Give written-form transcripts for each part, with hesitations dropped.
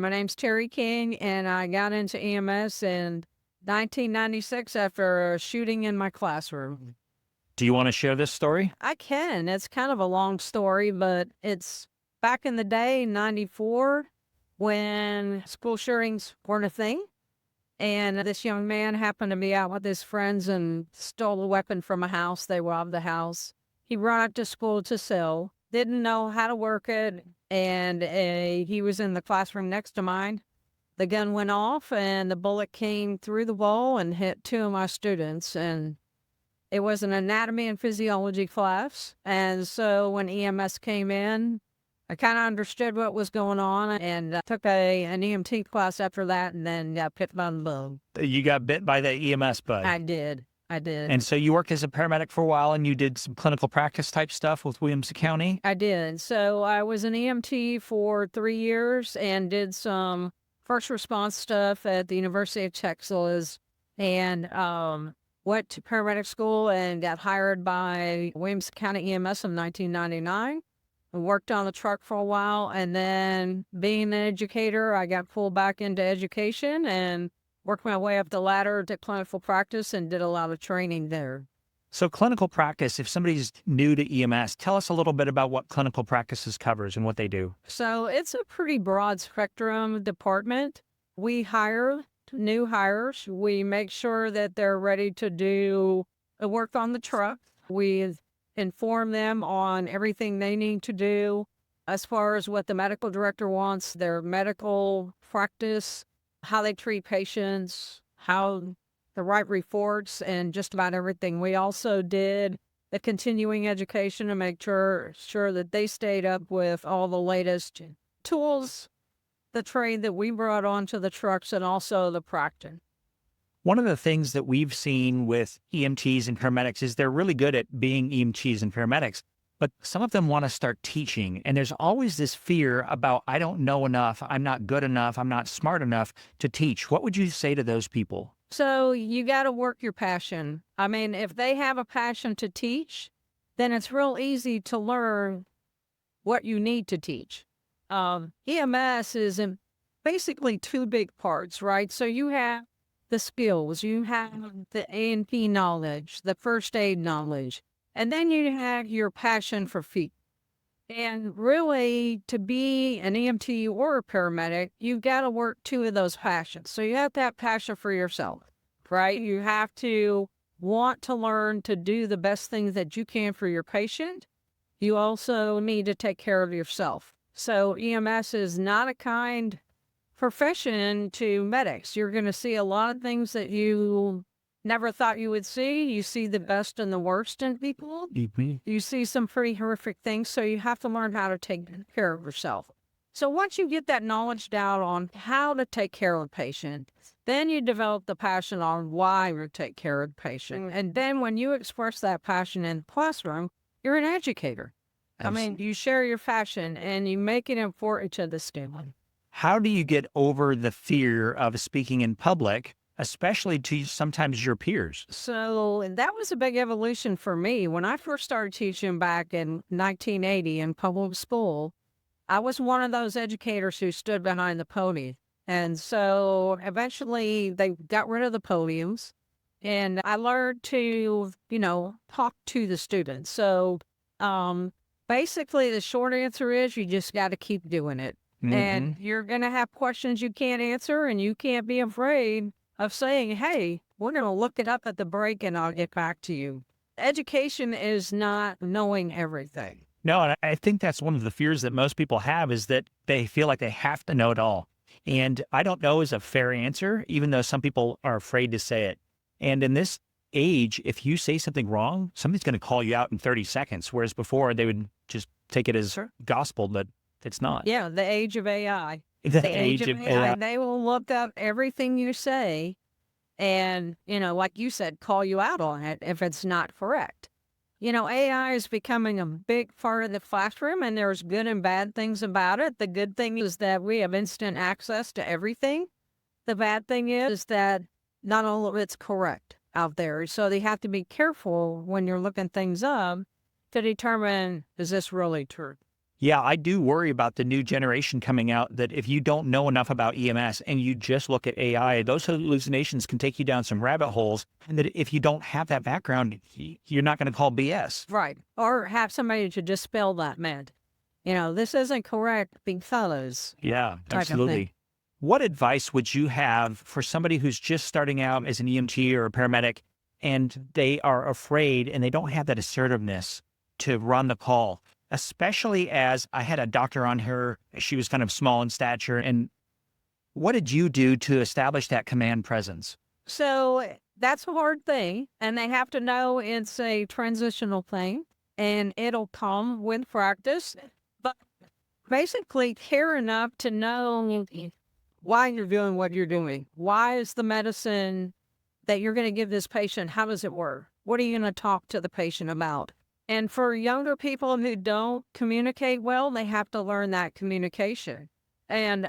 My name's Terri King, and I got into EMS in 1996 after a shooting in my classroom. Do you want to share this story? I can. It's kind of a long story, but it's back in the day, 94, when school shootings weren't a thing. And this young man happened to be out with his friends and stole a weapon from a house. They robbed the house. He brought it to school to sell, didn't know how to work it. And he was in the classroom next to mine. The gun went off and the bullet came through the wall and hit two of my students. And it was an anatomy and physiology class. And so when EMS came in, I kind of understood what was going on and took an EMT class after that and then got bit by the bug. You got bit by the EMS bug. I did. And so you worked as a paramedic for a while and you did some clinical practice type stuff with Williamson County? I did. So I was an EMT for 3 years and did some first response stuff at the University of Texas and went to paramedic school and got hired by Williamson County EMS in 1999. I worked on the truck for a while, and then being an educator, I got pulled back into education and worked my way up the ladder to clinical practice and did a lot of training there. So clinical practice, if somebody's new to EMS, tell us a little bit about what clinical practices covers and what they do. So it's a pretty broad spectrum department. We hire new hires. We make sure that they're ready to do work on the truck. We inform them on everything they need to do as far as what the medical director wants, their medical practice, how they treat patients, how to write reports, and just about everything. We also did the continuing education to make sure that they stayed up with all the latest tools, the trade that we brought onto the trucks, and also the practice. One of the things that we've seen with EMTs and paramedics is they're really good at being EMTs and paramedics, but some of them want to start teaching. And there's always this fear about, I don't know enough, I'm not good enough, I'm not smart enough to teach. What would you say to those people? So you got to work your passion. I mean, if they have a passion to teach, then it's real easy to learn what you need to teach. EMS is in basically two big parts, right? So you have the skills, you have the A&P knowledge, the first aid knowledge, and then you have your passion for feet. And really, to be an EMT or a paramedic, you've got to work two of those passions. So you have to have passion for yourself, right? You have to want to learn to do the best things that you can for your patient. You also need to take care of yourself. So EMS is not a kind profession to medics. You're going to see a lot of things that you never thought you would see. You see the best and the worst in people. You see some pretty horrific things, so you have to learn how to take care of yourself. So once you get that knowledge down on how to take care of a patient, then you develop the passion on why you take care of the patient. And then when you express that passion in the classroom, you're an educator. I mean, you share your passion and you make it important to the student. How do you get over the fear of speaking in public, especially to sometimes your peers? So that was a big evolution for me. When I first started teaching back in 1980 in public school, I was one of those educators who stood behind the podium. And so eventually they got rid of the podiums and I learned to, talk to the students. So basically the short answer is you just got to keep doing it. Mm-hmm. And you're going to have questions you can't answer, and you can't be afraid of saying, hey, we're going to look it up at the break and I'll get back to you. Education is not knowing everything. No, and I think that's one of the fears that most people have is that they feel like they have to know it all. And I don't know is a fair answer, even though some people are afraid to say it. And in this age, if you say something wrong, somebody's going to call you out in 30 seconds, whereas before they would just take it as gospel, but it's not. Yeah, the age of AI. The age of AI. They will look up everything you say and, like you said, call you out on it if it's not correct. AI is becoming a big part of the classroom, and there's good and bad things about it. The good thing is that we have instant access to everything. The bad thing is that not all of it's correct out there. So they have to be careful when you're looking things up to determine, is this really true? Yeah, I do worry about the new generation coming out that if you don't know enough about EMS and you just look at AI, those hallucinations can take you down some rabbit holes. And that if you don't have that background, you're not going to call BS. Right. Or have somebody to dispel that med. This isn't correct because Yeah, type of thing. absolutely. What advice would you have for somebody who's just starting out as an EMT or a paramedic and they are afraid and they don't have that assertiveness to run the call? Especially as I had a doctor on her, she was kind of small in stature. And what did you do to establish that command presence? So that's a hard thing. And they have to know it's a transitional thing and it'll come with practice. But basically, care enough to know why you're doing what you're doing. Why is the medicine that you're going to give this patient, how does it work? What are you going to talk to the patient about? And for younger people who don't communicate well, they have to learn that communication. And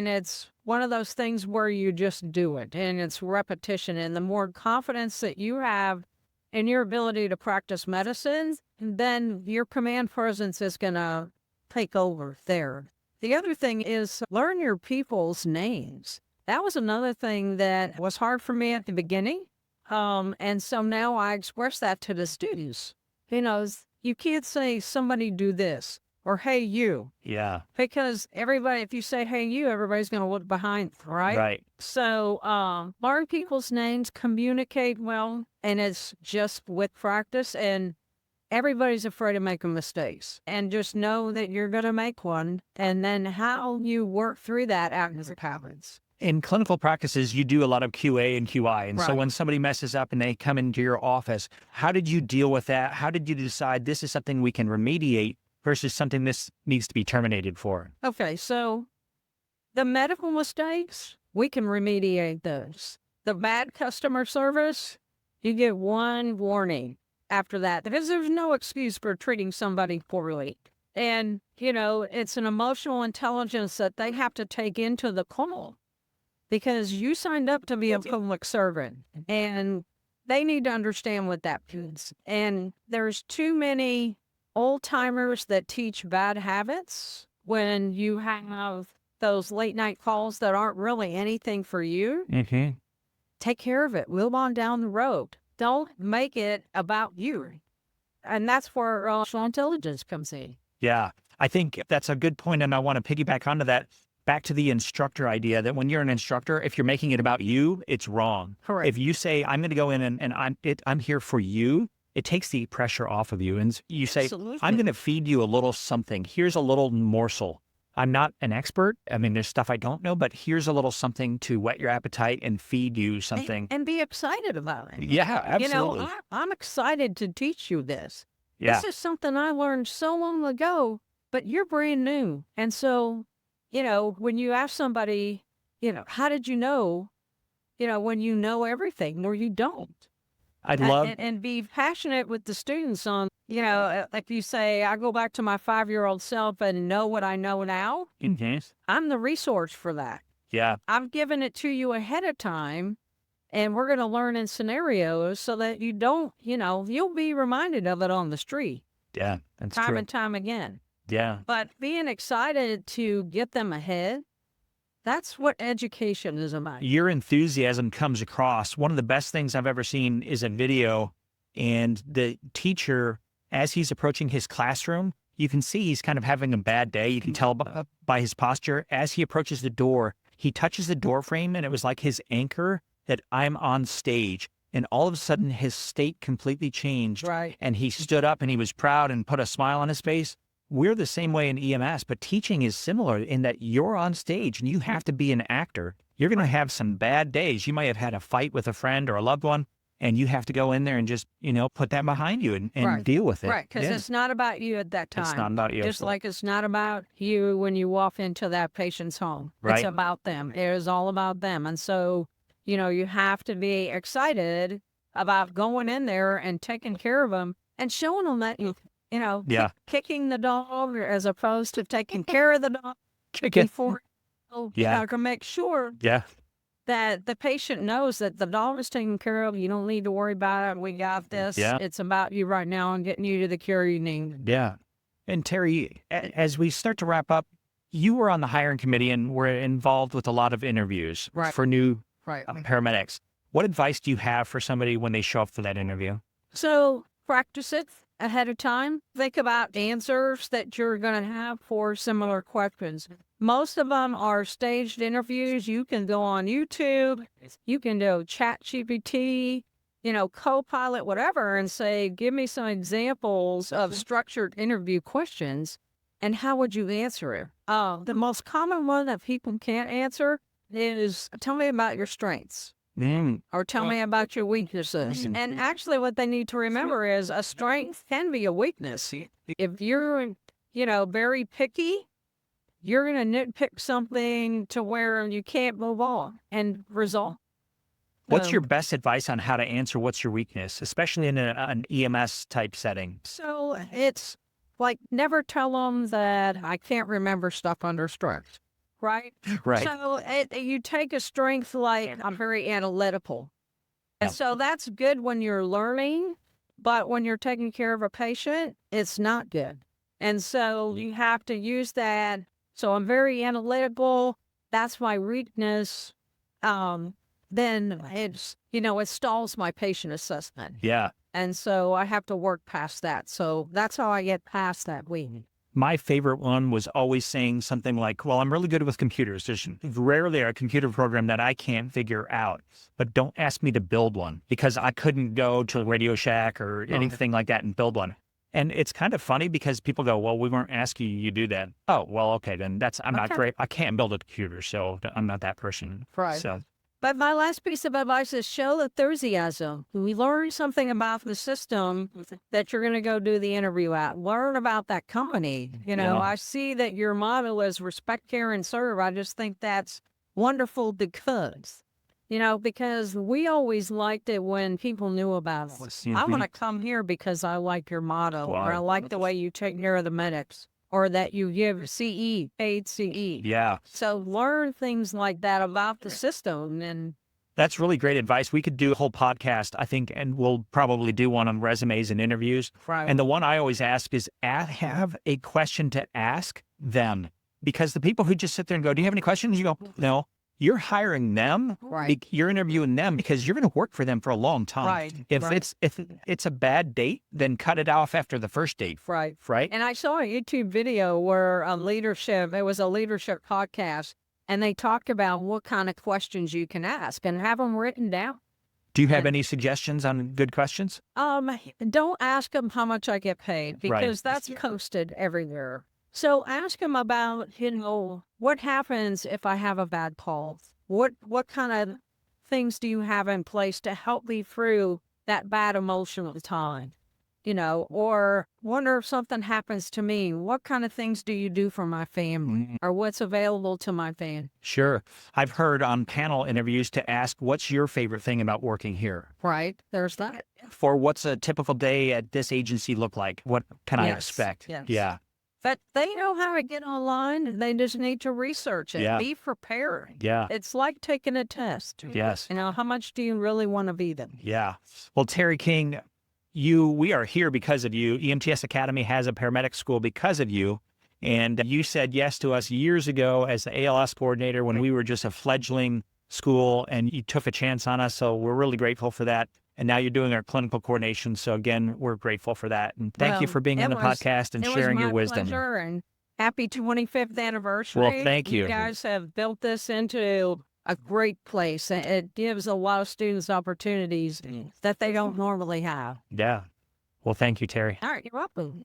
it's one of those things where you just do it and it's repetition. And the more confidence that you have in your ability to practice medicine, then your command presence is going to take over there. The other thing is learn your people's names. That was another thing that was hard for me at the beginning. And so now I express that to the students. You can't say somebody do this or hey you, Yeah, because everybody, if you say hey you, everybody's going to look behind, right? right. So learn people's names, communicate well, and it's just with practice. And everybody's afraid of making mistakes, and just know that you're going to make one, and then how you work through that as it happens. In clinical practices, you do a lot of QA and QI. And so Right. when somebody messes up and they come into your office, how did you deal with that? How did you decide this is something we can remediate versus something this needs to be terminated for? Okay, so the medical mistakes, we can remediate those. The bad customer service, you get one warning after that because there's no excuse for treating somebody poorly. And, it's an emotional intelligence that they have to take into the call because you signed up to be a public servant and they need to understand what that means. And there's too many old timers that teach bad habits when you have those late night calls that aren't really anything for you. Mm-hmm. Take care of it. Move on down the road. Don't make it about you. And that's where emotional intelligence comes in. Yeah, I think that's a good point, and I want to piggyback onto that. Back to the instructor idea that when you're an instructor, if you're making it about you, it's wrong. Correct. If you say, I'm going to go in and I'm here for you, it takes the pressure off of you. And you say, Absolutely. I'm going to feed you a little something. Here's a little morsel. I'm not an expert. I mean, there's stuff I don't know, but here's a little something to whet your appetite and feed you something. And be excited about it. Yeah, absolutely. I'm excited to teach you this. Yeah, This is something I learned so long ago, but you're brand new. And so, when you ask somebody, how did you know, when you know everything or you don't? I'd love. And be passionate with the students on, like you say, I go back to my 5-year-old self and know what I know now. Mhm. I'm the resource for that. Yeah, I've given it to you ahead of time. And we're going to learn in scenarios so that you don't, you'll be reminded of it on the street yeah, that's time true. and time again. Yeah. But being excited to get them ahead, that's what education is about. Your enthusiasm comes across. One of the best things I've ever seen is a video, and the teacher, as he's approaching his classroom, you can see he's kind of having a bad day. You can tell by his posture. As he approaches the door, he touches the door frame, and it was like his anchor that I'm on stage. And all of a sudden, his state completely changed. Right. And he stood up and he was proud and put a smile on his face. We're the same way in EMS, but teaching is similar in that you're on stage and you have to be an actor. You're going to have some bad days. You might have had a fight with a friend or a loved one, and you have to go in there and just, put that behind you and Right. deal with it. Right. Because Yeah. it's not about you at that time. It's not about you. Just like it's not about you when you walk into that patient's home. Right. It's about them. It is all about them. And so, you have to be excited about going in there and taking care of them and showing them that Yeah. kicking the dog as opposed to taking care of the dog Kick it. before, Yeah. to make sure Yeah. that the patient knows that the dog is taken care of. You don't need to worry about it. We got this. Yeah. It's about you right now and getting you to the care you need. Yeah. And Terri, as we start to wrap up, you were on the hiring committee and were involved with a lot of interviews Right. for new Right. paramedics. What advice do you have for somebody when they show up for that interview? So practice it ahead of time. Think about answers that you're going to have for similar questions. Most of them are staged interviews. You can go on YouTube, you can do ChatGPT, Copilot, whatever, and say, give me some examples of structured interview questions and how would you answer it? The most common one that people can't answer is tell me about your strengths. Or tell me about your weaknesses. And actually, what they need to remember is a strength can be a weakness. If you're, very picky, you're going to nitpick something to where you can't move on and resolve. What's your best advice on how to answer what's your weakness, especially in an EMS type setting? So it's like never tell them that I can't remember stuff under stress. Right? Right. So you take a strength like I'm very analytical. Yeah. And so that's good when you're learning, but when you're taking care of a patient, it's not good. And so you have to use that. So I'm very analytical. That's my weakness. Then it's, it stalls my patient assessment. Yeah. And so I have to work past that. So that's how I get past that week. My favorite one was always saying something like, well, I'm really good with computers. There's rarely a computer program that I can't figure out, but don't ask me to build one because I couldn't go to Radio Shack or anything like that and build one. And it's kind of funny because people go, well, we weren't asking you to do that. Oh, well, okay, then I'm not great. I can't build a computer, so I'm not that person. Right. So. But my last piece of advice is show enthusiasm. We learn something about the system that you're going to go do the interview at. Learn about that company. I see that your motto is respect, care, and serve. I just think that's wonderful because we always liked it when people knew about us. I want to come here because I like your motto, or I like the way you take care of the medics, or that you give CE, paid CE. Yeah. So learn things like that about the system. And that's really great advice. We could do a whole podcast, I think, and we'll probably do one on resumes and interviews. Right. And the one I always ask is have a question to ask them. Because the people who just sit there and go, do you have any questions? You go, no. You're hiring them. Right. You're interviewing them because you're going to work for them for a long time. Right. If it's a bad date, then cut it off after the first date. Right. Right. And I saw a YouTube video where it was a leadership podcast, and they talked about what kind of questions you can ask and have them written down. Do you have any suggestions on good questions? Don't ask them how much I get paid because that's posted everywhere. So ask them about, what happens if I have a bad call? What kind of things do you have in place to help me through that bad emotional time? Or wonder if something happens to me, what kind of things do you do for my family or what's available to my family? Sure. I've heard on panel interviews to ask, what's your favorite thing about working here? Right. There's that. For what's a typical day at this agency look like? What can I expect? Yes. Yeah. But they know how to get online. They just need to research it. Yeah. Be prepared. Yeah. It's like taking a test. Yes. How much do you really want to be them? Yeah. Well, Terri King, we are here because of you. EMTS Academy has a paramedic school because of you. And you said yes to us years ago as the ALS coordinator when we were just a fledgling school, and you took a chance on us. So we're really grateful for that. And now you're doing our clinical coordination. So again, we're grateful for that. And thank you for being on the podcast and sharing your wisdom. Pleasure, and happy 25th anniversary. Well, thank you. You guys have built this into a great place. It gives a lot of students opportunities that they don't normally have. Yeah. Well, thank you, Terri. All right, you're welcome.